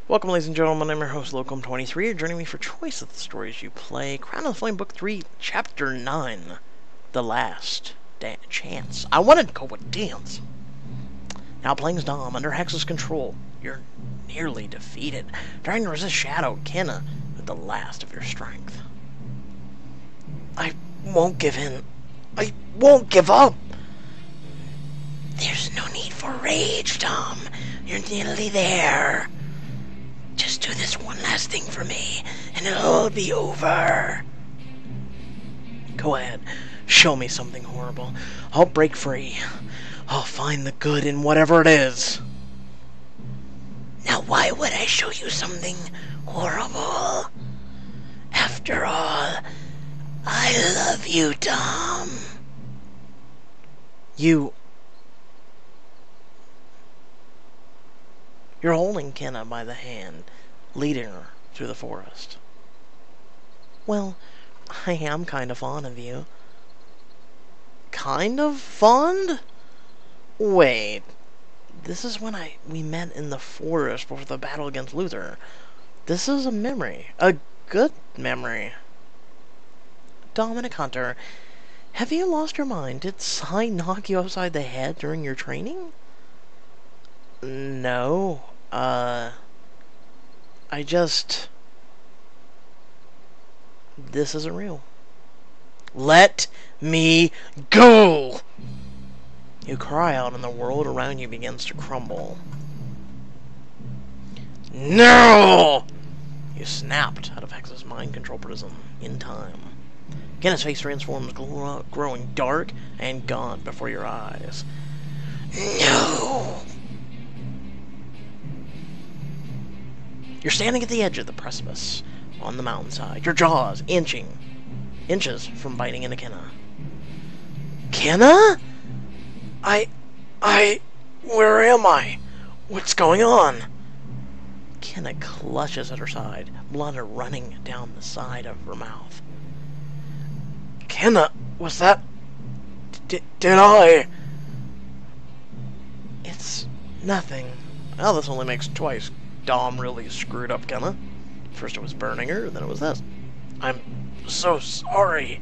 Welcome, ladies and gentlemen. I'm your host, Locum23. You're joining me for Choice of the Stories You Play. Crown of the Flame, Book 3, Chapter 9. The Last Chance. I wanted to go with Dance. Now playing as Dom, under Hex's control. You're nearly defeated. Trying to resist Shadow, Kenna, with the last of your strength. I won't give in. I won't give up. There's no need for rage, Dom. You're nearly there. Just do this one last thing for me, and it'll all be over. Go ahead. Show me something horrible. I'll break free. I'll find the good in whatever it is. Now why would I show you something horrible? After all, I love you, Dom. You're holding Kenna by the hand, leading her through the forest. Well, I am kind of fond of you. Kind of fond? Wait, this is when we met in the forest before the battle against Luther. This is a memory. A good memory. Dominic Hunter, have you lost your mind? Did Psy knock you upside the head during your training? No, this isn't real. Let me go! You cry out and the world around you begins to crumble. No! You snapped out of Hex's mind control prison in time. Kenna's face transforms, growing dark and gone before your eyes. No! You're standing at the edge of the precipice on the mountainside, your jaws inches from biting into Kenna. Kenna? Where am I? What's going on? Kenna clutches at her side, blood running down the side of her mouth. Kenna, was that... Did I... It's nothing. Well, this only makes twice. Dom really screwed up Kenna. First it was burning her, then it was this. I'm so sorry.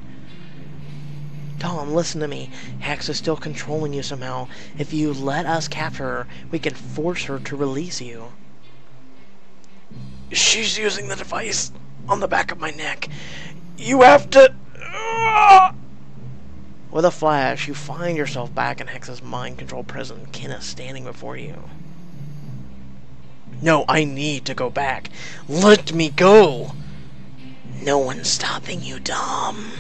Dom, listen to me. Hex is still controlling you somehow. If you let us capture her, we can force her to release you. She's using the device on the back of my neck. You have to... With a flash, you find yourself back in Hex's mind control prison, Kenna standing before you. No, I need to go back. Let me go! No one's stopping you, Dom.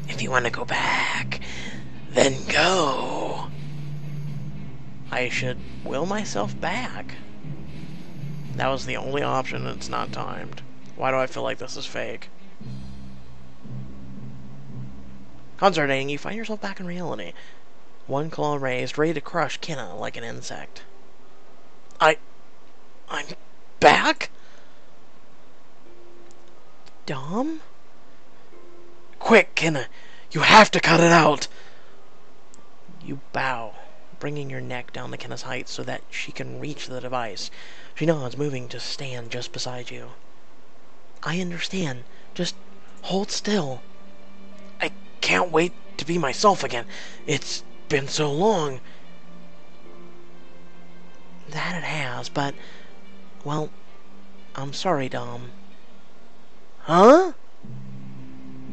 If you want to go back, then go. I should will myself back. That was the only option, and it's not timed. Why do I feel like this is fake? Concentrating, you find yourself back in reality. One claw raised, ready to crush Kenna like an insect. I'm back? Dom? Quick, Kenna! You have to cut it out! You bow, bringing your neck down to Kenna's height so that she can reach the device. She nods, moving to stand just beside you. I understand. Just hold still. I can't wait to be myself again. It's been so long. That it has, but... Well, I'm sorry, Dom. Huh?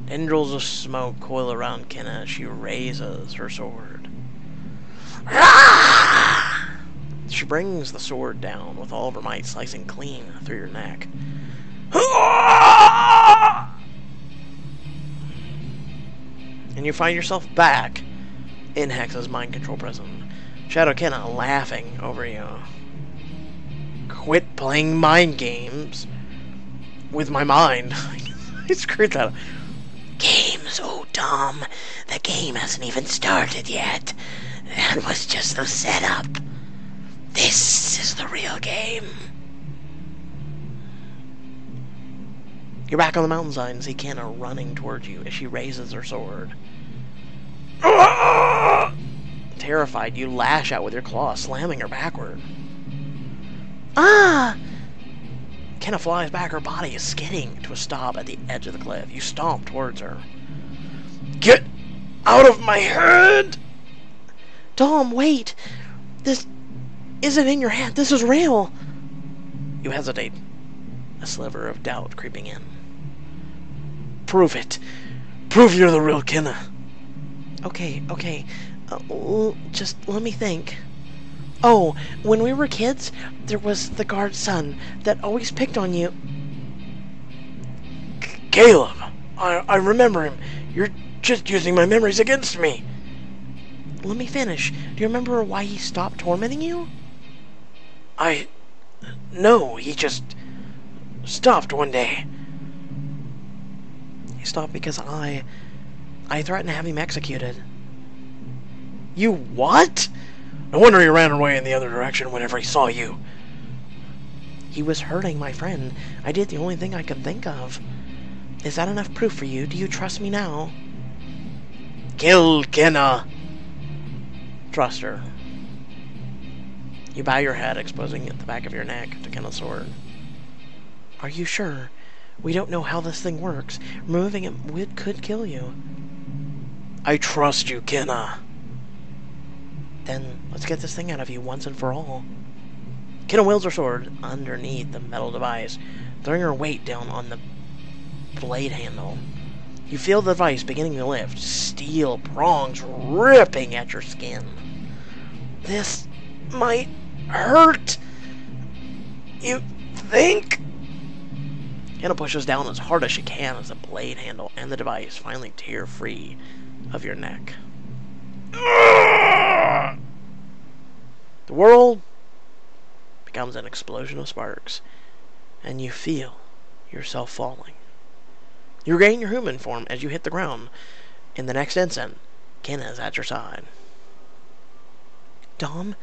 Tendrils of smoke coil around Kenna as she raises her sword. Ah! She brings the sword down with all of her might, slicing clean through your neck. Ah! And you find yourself back in Hex's mind control prison. Shadow Kenna laughing over you. Quit playing mind games with my mind. I screwed that up. Games, oh Dom. The game hasn't even started yet. That was just the setup. This is the real game. You're back on the mountainside and see Kenna running towards you as she raises her sword. Terrified, you lash out with your claw, slamming her backward. Ah! Kenna flies back, her body is skidding to a stop at the edge of the cliff. You stomp towards her. Get out of my head! Dom, wait! This isn't in your head. This is real. You hesitate, a sliver of doubt creeping in. Prove it. Prove you're the real Kenna. Okay. Just let me think. Oh, when we were kids, there was the guard's son that always picked on you. Caleb! I remember him. You're just using my memories against me. Let me finish. Do you remember why he stopped tormenting you? No, he just stopped one day. He stopped because I threatened to have him executed. You what? No wonder he ran away in the other direction whenever he saw you. He was hurting my friend. I did the only thing I could think of. Is that enough proof for you? Do you trust me now? Kill Kenna. Trust her. You bow your head, exposing the back of your neck to Kenna's sword. Are you sure? We don't know how this thing works. Removing it could kill you. I trust you, Kenna. Then let's get this thing out of you once and for all. Kenna wields her sword underneath the metal device, throwing her weight down on the blade handle. You feel the device beginning to lift, steel prongs ripping at your skin. This might hurt. You think? Kenna pushes down as hard as she can as the blade handle and the device finally tear free of your neck. The world becomes an explosion of sparks, and you feel yourself falling. You regain your human form as you hit the ground. In the next instant, Kenna is at your side. Dom,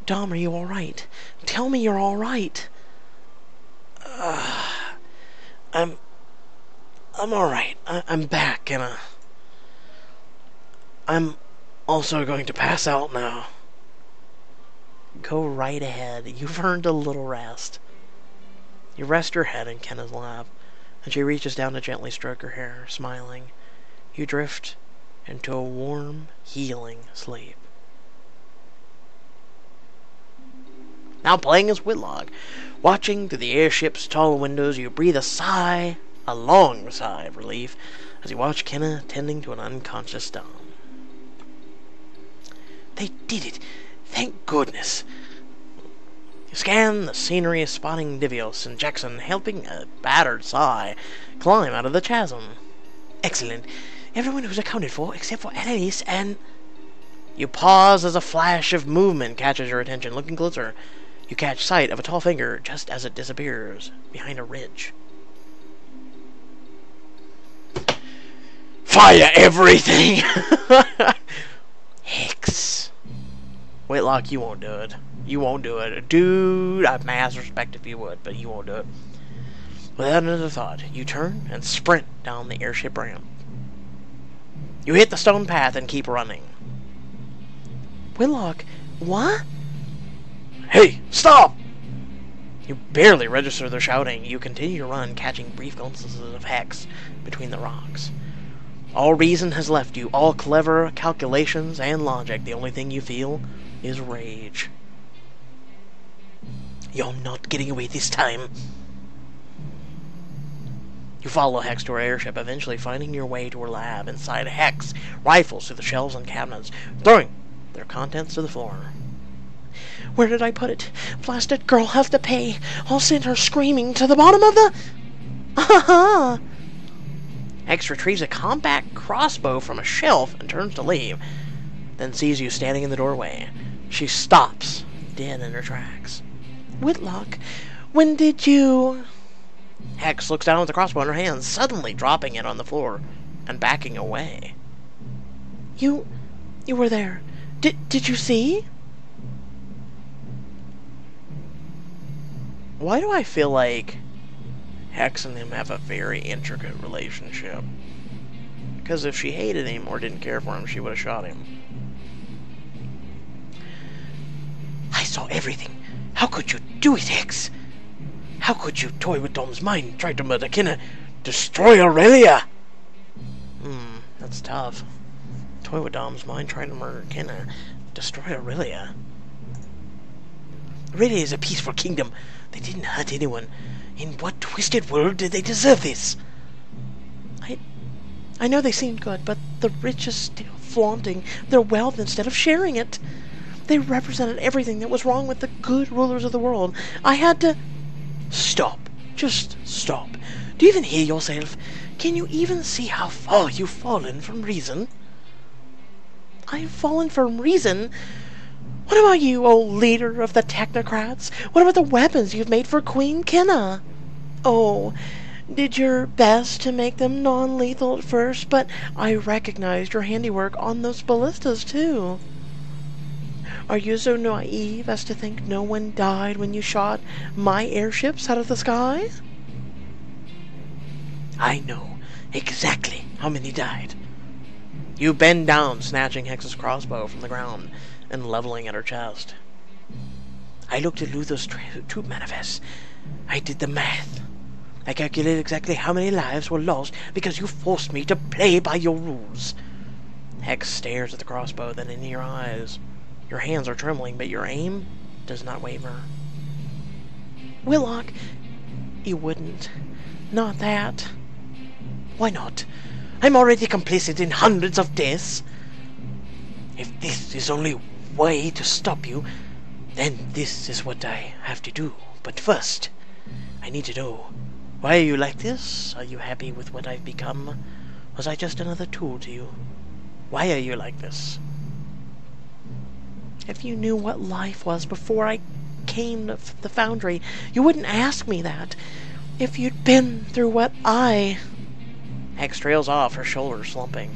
are you alright? Tell me you're alright. I'm alright. I'm back, Kenna. I'm also going to pass out now. Go right ahead. You've earned a little rest. You rest your head in Kenna's lap, and she reaches down to gently stroke her hair, smiling. You drift into a warm, healing sleep. Now playing as Whitlock. Watching through the airship's tall windows, you breathe a long sigh of relief, as you watch Kenna tending to an unconscious Dom. They did it! Thank goodness! You scan the scenery, spotting Divios and Jackson helping a battered Psy climb out of the chasm. Excellent. Everyone who's accounted for, except for Annalise and... You pause as a flash of movement catches your attention. Looking closer, you catch sight of a tall figure just as it disappears behind a ridge. Fire everything! Hex. Whitlock, you won't do it. You won't do it. Dude, I'd mass respect if you would, but you won't do it. Without another thought, you turn and sprint down the airship ramp. You hit the stone path and keep running. Whitlock, what? Hey, stop! You barely register their shouting. You continue to run, catching brief glimpses of Hex between the rocks. All reason has left you, all clever calculations and logic. The only thing you feel is rage. You're not getting away this time. You follow Hex to her airship, eventually finding your way to her lab. Inside, Hex rifles through the shelves and cabinets, throwing their contents to the floor. Where did I put it? Blasted girl have to pay. I'll send her screaming to the bottom of the... Ha-ha! Hex retrieves a compact crossbow from a shelf and turns to leave, then sees you standing in the doorway. She stops, dead in her tracks. Whitlock, when did you... Hex looks down at the crossbow in her hands, suddenly dropping it on the floor and backing away. You were there. Did you see? Why do I feel like Hex and him have a very intricate relationship? Because if she hated him or didn't care for him, she would have shot him. I saw everything. How could you do it, Hex? How could you toy with Dom's mind, try to murder Kenna, destroy Aurelia? That's tough. Toy with Dom's mind, trying to murder Kenna, destroy Aurelia. Aurelia is a peaceful kingdom. They didn't hurt anyone. In what twisted world did they deserve this? I know they seemed good, but the rich are still flaunting their wealth instead of sharing it. They represented everything that was wrong with the good rulers of the world. I had to... Stop. Just stop. Do you even hear yourself? Can you even see how far you've fallen from reason? I've fallen from reason? What about you, old leader of the technocrats? What about the weapons you've made for Queen Kenna? Oh, did your best to make them non-lethal at first, but I recognized your handiwork on those ballistas, too. Are you so naive as to think no one died when you shot my airships out of the sky? I know exactly how many died. You bend down, snatching Hex's crossbow from the ground and leveling at her chest. I looked at Luther's troop manifest. I did the math. I calculated exactly how many lives were lost because you forced me to play by your rules. Hex stares at the crossbow, then into your eyes. Your hands are trembling, but your aim does not waver. Willock, you wouldn't. Not that. Why not? I'm already complicit in hundreds of deaths. If this is only way to stop you, then this is what I have to do. But first, I need to know, why are you like this? Are you happy with what I've become? Was I just another tool to you? Why are you like this? If you knew what life was before I came to the foundry, you wouldn't ask me that. If you'd been through what I... Hex trails off, her shoulders slumping.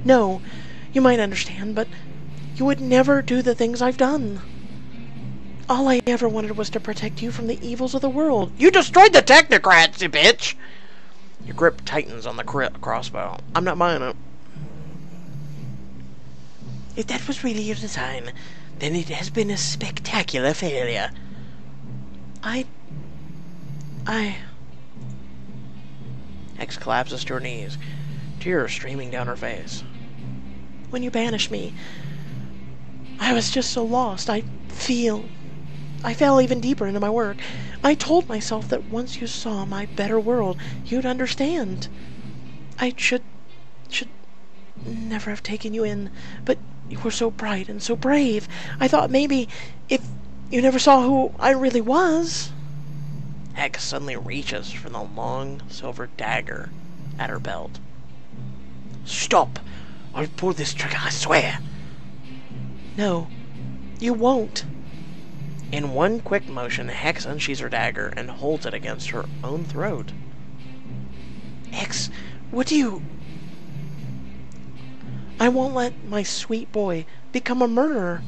No, you might understand, but you would never do the things I've done. All I ever wanted was to protect you from the evils of the world. You destroyed the technocrats, you bitch! Your grip tightens on the crossbow. I'm not buying it. If that was really your design, then it has been a spectacular failure. Hex collapses to her knees, tears streaming down her face. When you banished me, I was just so lost. I fell even deeper into my work. I told myself that once you saw my better world, you'd understand. I should never have taken you in, but you were so bright and so brave. I thought maybe if you never saw who I really was... Hex suddenly reaches for the long silver dagger at her belt. Stop! I'll pull this trigger, I swear! No, you won't. In one quick motion, Hex unsheathes her dagger and holds it against her own throat. Hex, what do you... I won't let my sweet boy become a murderer.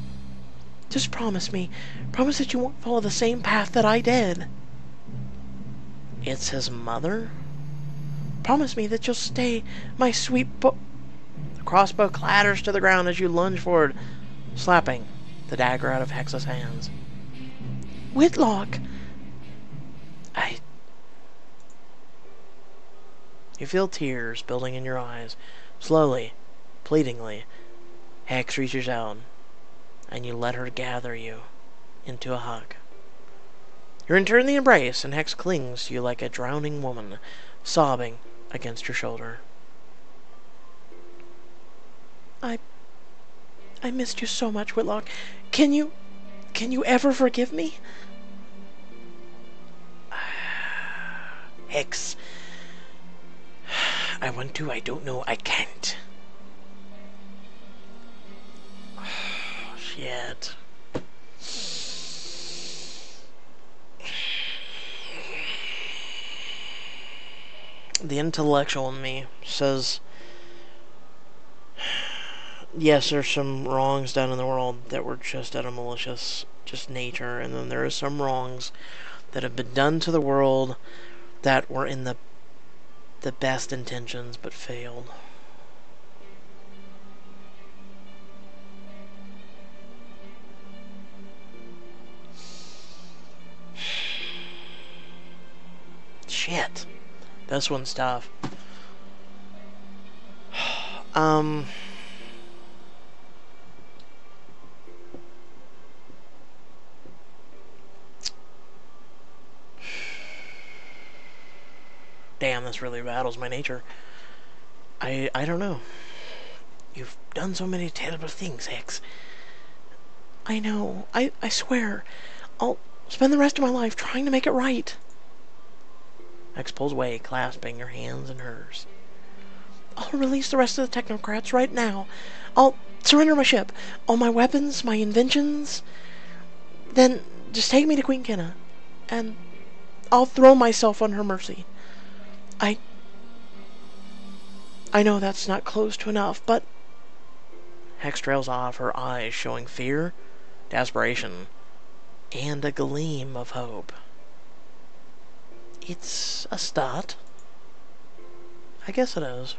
Just promise me. Promise that you won't follow the same path that I did. It's his mother? Promise me that you'll stay my sweet The crossbow clatters to the ground as you lunge forward, slapping the dagger out of Hex's hands. Whitlock! You feel tears building in your eyes. Slowly, pleadingly, Hex reaches out, and you let her gather you into a hug. You're in the embrace, and Hex clings to you like a drowning woman, sobbing against your shoulder. I missed you so much, Whitlock. Can you ever forgive me? Hex, I want to, I don't know, I can't. Shit. The intellectual in me says, yes, there's some wrongs done in the world that were just out of malicious, just nature, and then there are some wrongs that have been done to the world that were in the best intentions but failed. Shit. This one's tough. Damn, this really battles my nature. I don't know. You've done so many terrible things, Hex. I know. I swear. I'll spend the rest of my life trying to make it right. Hex pulls away, clasping her hands in hers. I'll release the rest of the technocrats right now. I'll surrender my ship, all my weapons, my inventions. Then just take me to Queen Kenna, and I'll throw myself on her mercy. I know that's not close to enough, but... Hex trails off, her eyes showing fear, desperation, and a gleam of hope. It's a start. I guess it is.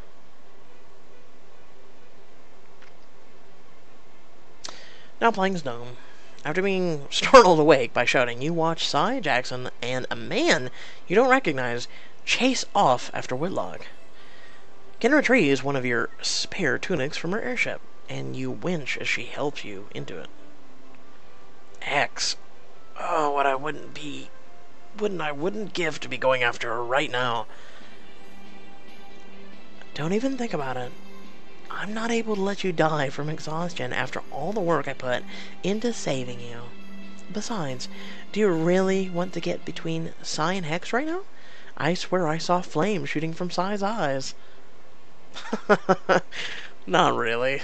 Now playing Gnome. After being startled awake by shouting, you watch Cy, Jackson, and a man you don't recognize chase off after Whitlock. Kenna retrieves one of your spare tunics from her airship, and you winch as she helps you into it. Hex. Oh, what I wouldn't give to be going after her right now. Don't even think about it. I'm not able to let you die from exhaustion after all the work I put into saving you. Besides, do you really want to get between Cy and Hex right now? I swear I saw flames shooting from Cy's eyes. Not really.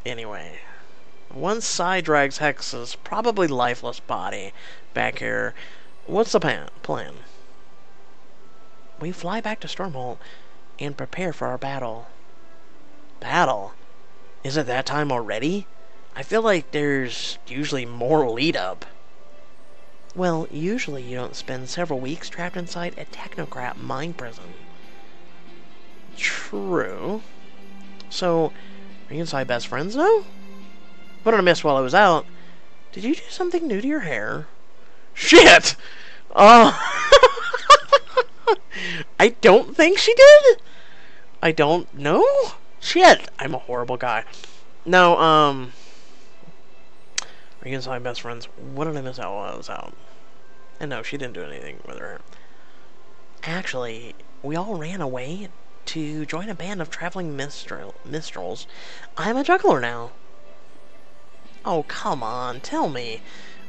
Anyway, once Cy drags Hex's probably lifeless body back here, what's the plan? We fly back to Stormhold and prepare for our battle. Battle? Is it that time already? I feel like there's usually more lead up. Well, usually you don't spend several weeks trapped inside a technocrat mind prison. True. So, are you and Cy best friends now? What did I miss while I was out? Did you do something new to your hair? Shit! I don't think she did? I don't know? Shit! I'm a horrible guy. No, are you and Cy best friends? What did I miss out while I was out? And no, she didn't do anything with her hair. Actually, we all ran away to join a band of traveling minstrels. I'm a juggler now. Oh, come on, tell me.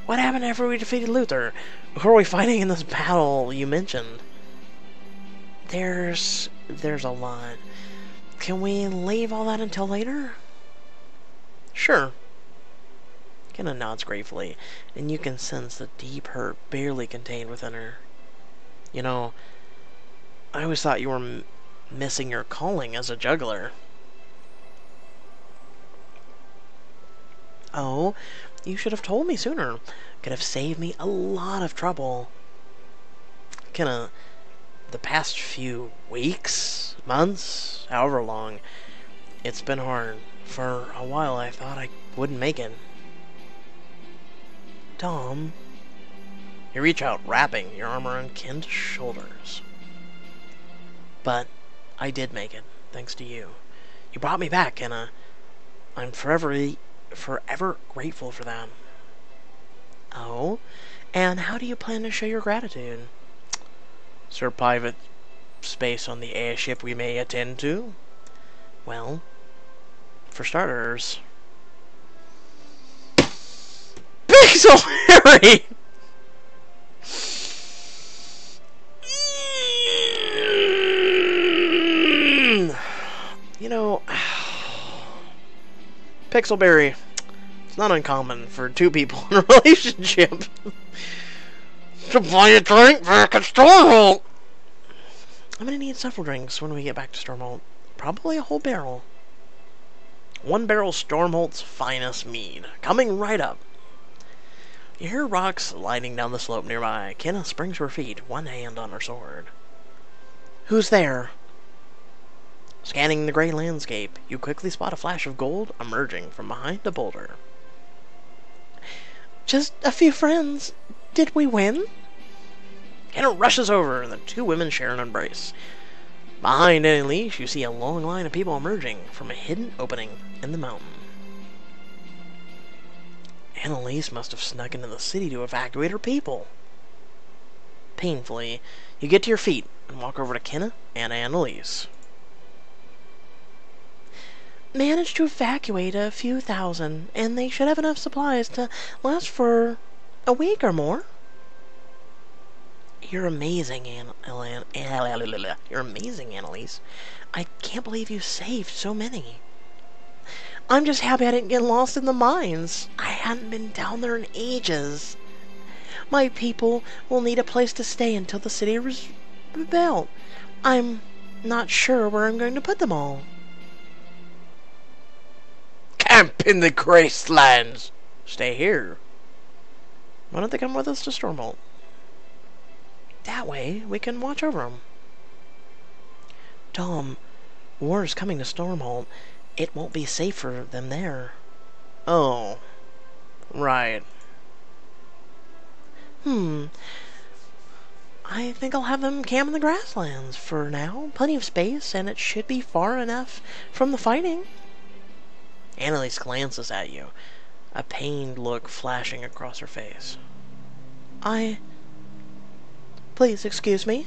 What happened after we defeated Luther? Who are we fighting in this battle you mentioned? There's a lot. Can we leave all that until later? Sure. Kenna nods gratefully, and you can sense the deep hurt barely contained within her. You know, I always thought you were missing your calling as a juggler. Oh, you should have told me sooner. Could have saved me a lot of trouble. Kenna, the past few weeks, months, however long, it's been hard. For a while I thought I wouldn't make it. Dom. You reach out, wrapping your arm around Ken's shoulders. But I did make it, thanks to you. You brought me back, Kenna. I'm forever grateful for that. Oh? And how do you plan to show your gratitude? Is there private space on the airship we may attend to? Well, for starters... Pixelberry! You know, Pixelberry, it's not uncommon for two people in a relationship to buy a drink back at Stormhold. I'm gonna need several drinks when we get back to Stormhold. Probably a whole barrel. 1 barrel Stormhold's finest mead, coming right up. You hear rocks sliding down the slope nearby. Kenna springs to her feet, one hand on her sword. Who's there? Scanning the gray landscape, you quickly spot a flash of gold emerging from behind a boulder. Just a few friends. Did we win? Kenna rushes over, and the two women share an embrace. Behind Annalise, you see a long line of people emerging from a hidden opening in the mountain. Annalise must have snuck into the city to evacuate her people. Painfully, you get to your feet and walk over to Kenna and Annalise. Managed to evacuate a few thousand, and they should have enough supplies to last for a week or more. You're amazing, You're amazing, Annalise. I can't believe you saved so many. I'm just happy I didn't get lost in the mines. I hadn't been down there in ages. My people will need a place to stay until the city is rebuilt. I'm not sure where I'm going to put them all. Camp in the Gracelands. Stay here. Why don't they come with us to Stormhold? That way, we can watch over them. Dom, war is coming to Stormhold. It won't be safe for them there. Oh. Right. I think I'll have them camp in the grasslands for now. Plenty of space, and it should be far enough from the fighting. Annalise glances at you, a pained look flashing across her face. Please excuse me?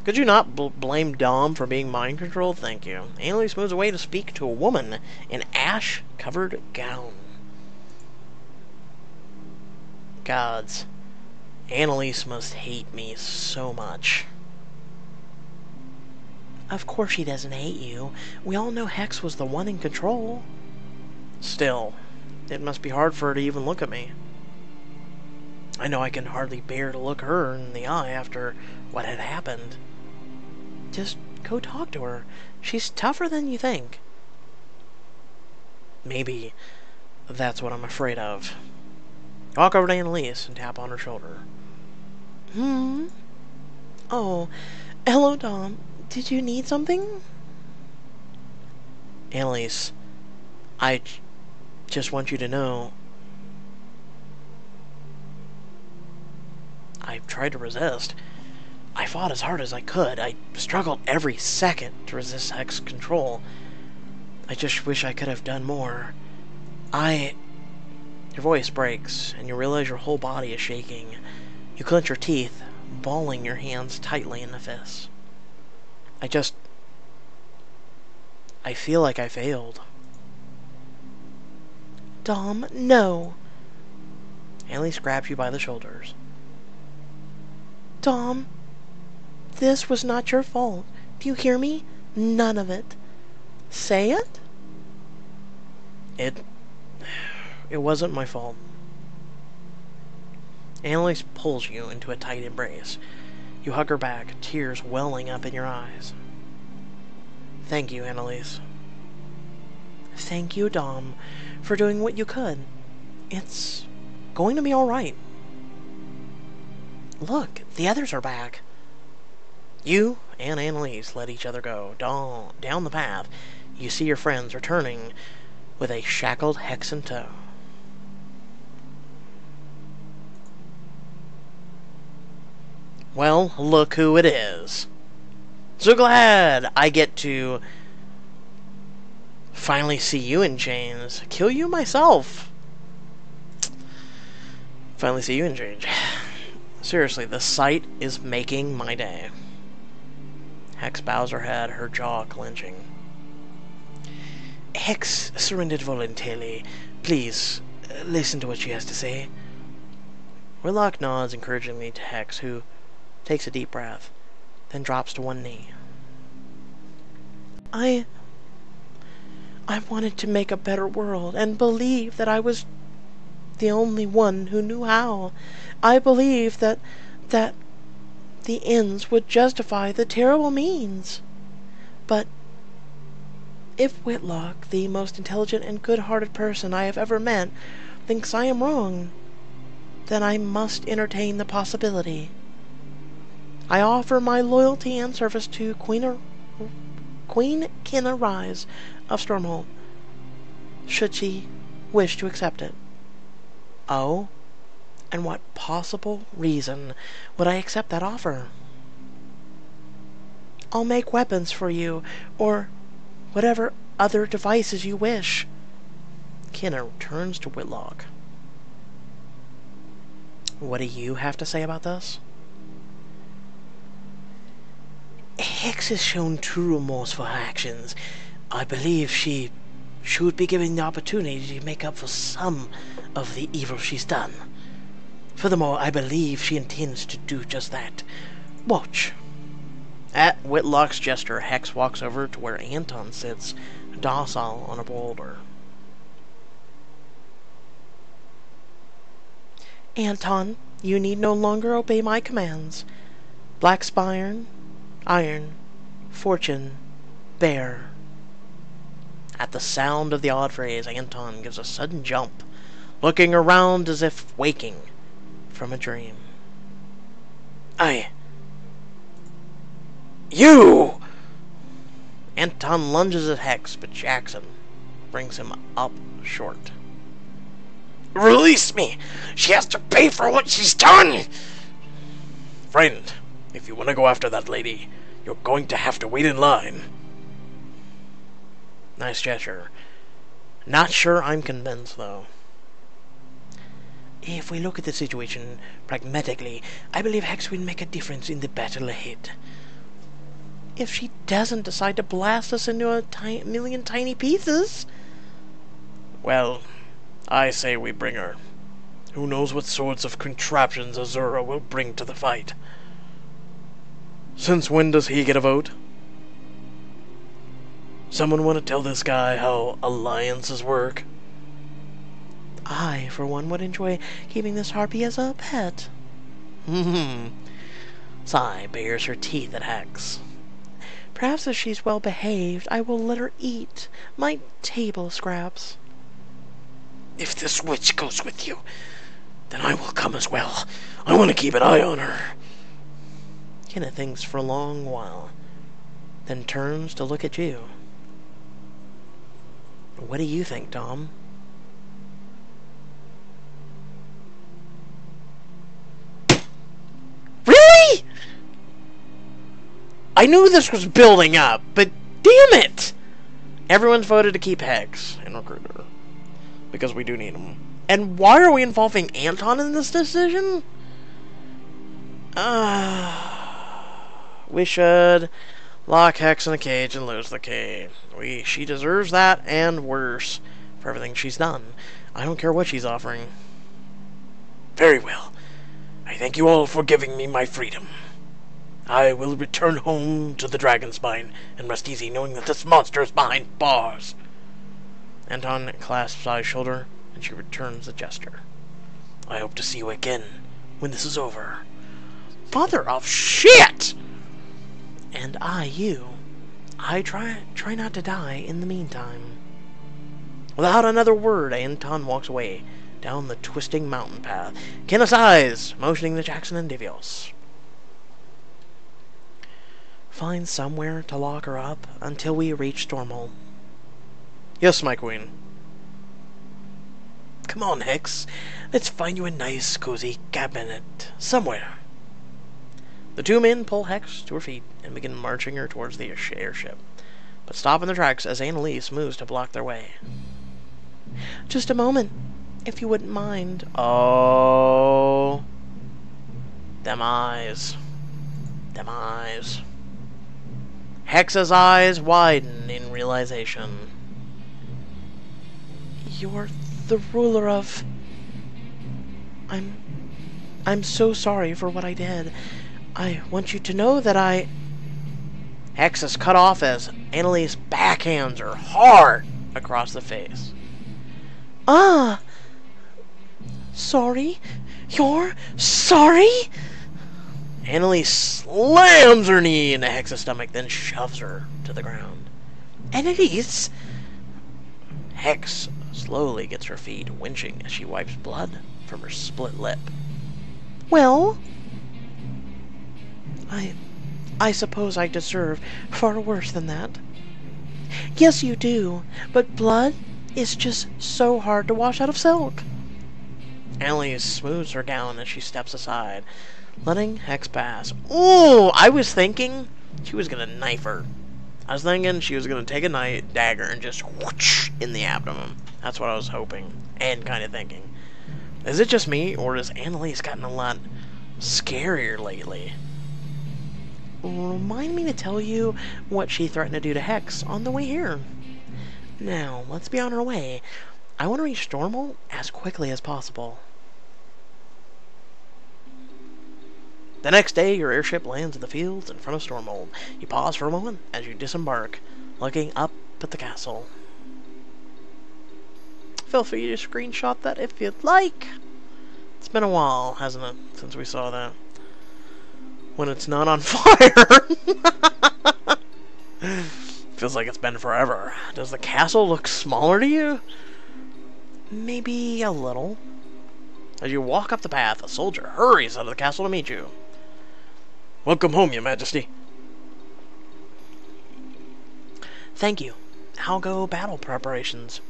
Could you not blame Dom for being mind-controlled? Thank you. Annalise moves away to speak to a woman in ash-covered gown. Gods. Annalise must hate me so much. Of course she doesn't hate you. We all know Hex was the one in control. Still, it must be hard for her to even look at me. I know I can hardly bear to look her in the eye after what had happened. Just go talk to her. She's tougher than you think. Maybe that's what I'm afraid of. Walk over to Annalise and tap on her shoulder. Oh, hello, Dom. Did you need something? Annalise, I just want you to know I tried to resist. I fought as hard as I could. I struggled every second to resist Hex control. I just wish I could have done more. Your voice breaks, and you realize your whole body is shaking. You clench your teeth, balling your hands tightly in the fists. I feel like I failed. Dom, no. Annalise grabs you by the shoulders. Dom, this was not your fault. Do you hear me? None of it. Say it? It wasn't my fault. Annalise pulls you into a tight embrace. You hug her back, tears welling up in your eyes. Thank you, Annalise. Thank you, Dom, for doing what you could. It's going to be all right. Look, the others are back. You and Annalise let each other go. Down the path, you see your friends returning with a shackled Hex in tow. Well, look who it is. So glad I get to finally see you in chains. Kill you myself. Finally see you in chains. Seriously, the sight is making my day. Hex bows her head, her jaw clenching. Hex surrendered voluntarily. Please, listen to what she has to say. Whitlock nods encouragingly to Hex, who takes a deep breath, then drops to one knee. I wanted to make a better world, and believe that I was the only one who knew how. I believed that the ends would justify the terrible means. But if Whitlock, the most intelligent and good-hearted person I have ever met, thinks I am wrong, then I must entertain the possibility. I offer my loyalty and service to Queen Kenna Rise of Stormhold, should she wish to accept it. Oh, And what possible reason would I accept that offer? I'll make weapons for you, or whatever other devices you wish. Kenna turns to Whitlock. What do you have to say about this? Hex has shown true remorse for her actions. I believe she should be given the opportunity to make up for some of the evil she's done. Furthermore, I believe she intends to do just that. Watch. At Whitlock's gesture, Hex walks over to where Anton sits, docile on a boulder. Anton, you need no longer obey my commands. Black spine, iron, fortune, bear. At the sound of the odd phrase, Anton gives a sudden jump, looking around as if waking from a dream. You! Anton lunges at Hex, but Jackson brings him up short. Release me! She has to pay for what she's done! Friend, if you want to go after that lady, you're going to have to wait in line. Nice gesture. Not sure I'm convinced, though. If we look at the situation pragmatically, I believe Hex will make a difference in the battle ahead. If she doesn't decide to blast us into a million tiny pieces... Well, I say we bring her. Who knows what sorts of contraptions Azura will bring to the fight. Since when does he get a vote? Someone want to tell this guy how alliances work? I, for one, would enjoy keeping this harpy as a pet. Sigh bares her teeth at Hex. Perhaps if she's well behaved, I will let her eat my table scraps. If this witch goes with you, then I will come as well. I want to keep an eye on her. Kenna thinks for a long while, then turns to look at you. What do you think, Dom? Really? I knew this was building up, but damn it! Everyone's voted to keep Hex and Recruiter. Because we do need him. And why are we involving Anton in this decision? We should lock Hex in a cage and lose the key. She deserves that and worse for everything she's done. I don't care what she's offering. Very well. I thank you all for giving me my freedom. I will return home to the Dragonspine and rest easy knowing that this monster is behind bars. Anton clasps Ai's shoulder, and she returns the gesture. I hope to see you again when this is over. Mother of shit! And you. I try not to die in the meantime. Without another word, Anton walks away down the twisting mountain path. Kenna's eyes, motioning to Jackson and Divios. Find somewhere to lock her up until we reach Stormhold. Yes, my queen. Come on, Hex. Let's find you a nice, cozy cabinet somewhere. The two men pull Hex to her feet and begin marching her towards the airship, but stop in their tracks as Annalise moves to block their way. Just a moment, if you wouldn't mind. Oh. Them eyes. Them eyes. Hex's eyes widen in realization. You're the ruler of... I'm so sorry for what I did. I want you to know that I... Hex is cut off as Annalise backhands her hard across the face. Ah! Sorry? You're sorry? Annalise slams her knee into Hex's stomach, then shoves her to the ground. Annalise? Hex slowly gets her feet, winching as she wipes blood from her split lip. Well? I suppose I deserve far worse than that. Yes, you do, but blood is just so hard to wash out of silk. Annalise smooths her gown as she steps aside, letting Hex pass. Ooh, I was thinking she was gonna knife her. I was thinking she was gonna take a knife dagger and just whoosh in the abdomen. That's what I was hoping and kind of thinking. Is it just me, or has Annalise gotten a lot scarier lately? Remind me to tell you what she threatened to do to Hex on the way here. Now, let's be on our way. I want to reach Stormhold as quickly as possible. The next day, your airship lands in the fields in front of Stormhold. You pause for a moment as you disembark, looking up at the castle. Feel free to screenshot that if you'd like. It's been a while, hasn't it, since we saw that. When it's not on fire. Feels like it's been forever. Does the castle look smaller to you? Maybe a little. As you walk up the path, a soldier hurries out of the castle to meet you. Welcome home, Your Majesty. Thank you. How go battle preparations?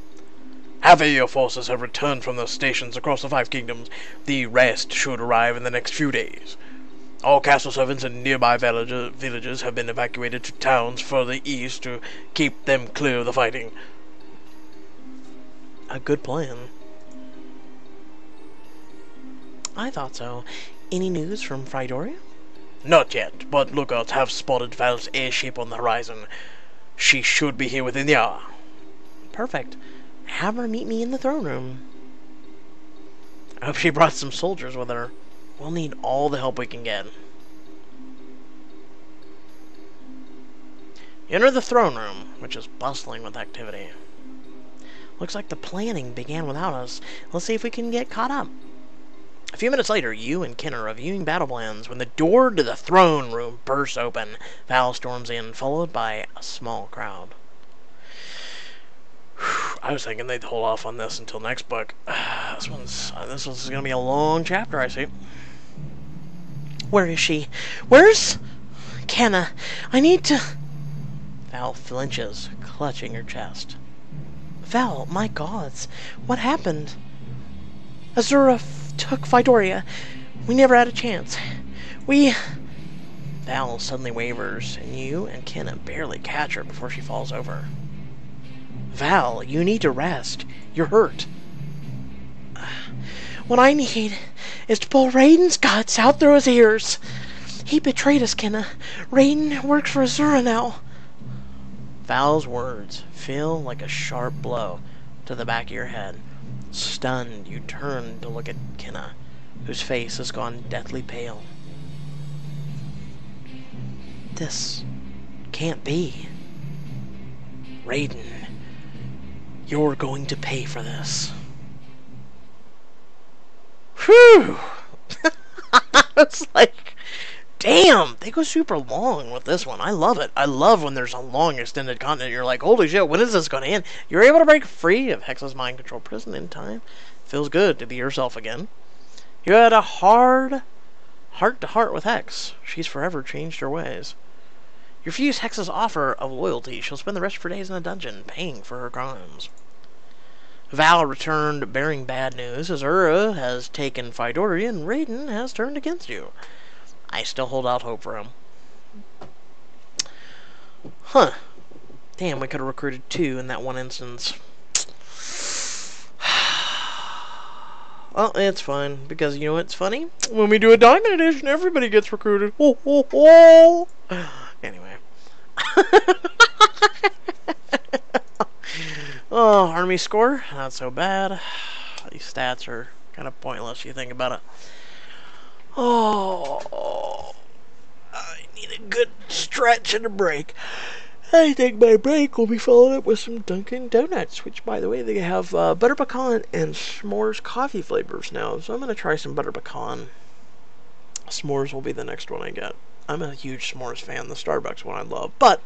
Half of your forces have returned from their stations across the 5 kingdoms. The rest should arrive in the next few days. All castle servants and nearby villages have been evacuated to towns further east to keep them clear of the fighting. A good plan. I thought so. Any news from Fridoria? Not yet, but lookouts have spotted Val's airship on the horizon. She should be here within the hour. Perfect. Have her meet me in the throne room. I hope she brought some soldiers with her. We'll need all the help we can get. Enter the throne room, which is bustling with activity. Looks like the planning began without us. Let's see if we can get caught up. A few minutes later, you and Kenna are reviewing battle plans when the door to the throne room bursts open. Val storms in, followed by a small crowd. I was thinking they'd hold off on this until next book. This one's going to be a long chapter, I see. Where is she? Where's Kenna? I need to... Val flinches, clutching her chest. Val, my gods, what happened? Azura took Fidoria. We never had a chance. Val suddenly wavers, and you and Kenna barely catch her before she falls over. Val, you need to rest. You're hurt. What I need is to pull Raiden's guts out through his ears. He betrayed us, Kenna. Raiden works for Azura now. Val's words feel like a sharp blow to the back of your head. Stunned, you turn to look at Kenna, whose face has gone deathly pale. This can't be. Raiden, you're going to pay for this. Whew! It's like, damn, they go super long with this one. I love it. I love when there's a long extended content. You're like, holy shit, when is this going to end? You're able to break free of Hex's mind control prison in time. Feels good to be yourself again. You had a heart-to-heart with Hex. She's forever changed her ways. You refuse Hex's offer of loyalty. She'll spend the rest of her days in a dungeon, paying for her crimes. Val returned bearing bad news. Azura has taken Fidoria, and Raiden has turned against you. I still hold out hope for him. Huh. Damn, we could have recruited 2 in that one instance. Well, it's fine, because you know what's funny? When we do a Diamond Edition, everybody gets recruited. Oh, oh, oh. Anyway. Oh, army score, not so bad. These stats are kind of pointless if you think about it. Oh, I need a good stretch and a break. I think my break will be followed up with some Dunkin' Donuts, which, by the way, they have butter pecan and s'mores coffee flavors now. So I'm going to try some butter pecan. S'mores will be the next one I get. I'm a huge s'mores fan. The Starbucks one I love. But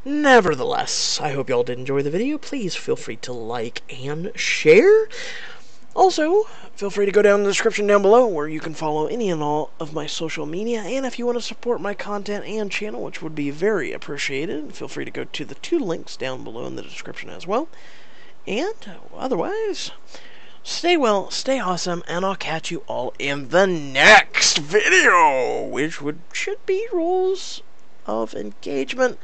nevertheless, I hope y'all did enjoy the video. Please feel free to like and share. Also, feel free to go down in the description down below where you can follow any and all of my social media. And if you want to support my content and channel, which would be very appreciated, feel free to go to the 2 links down below in the description as well. And otherwise, stay well, stay awesome, and I'll catch you all in the next video, which should be Rules of Engagement,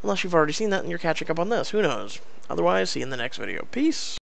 unless you've already seen that and you're catching up on this. Who knows? Otherwise, see you in the next video. Peace.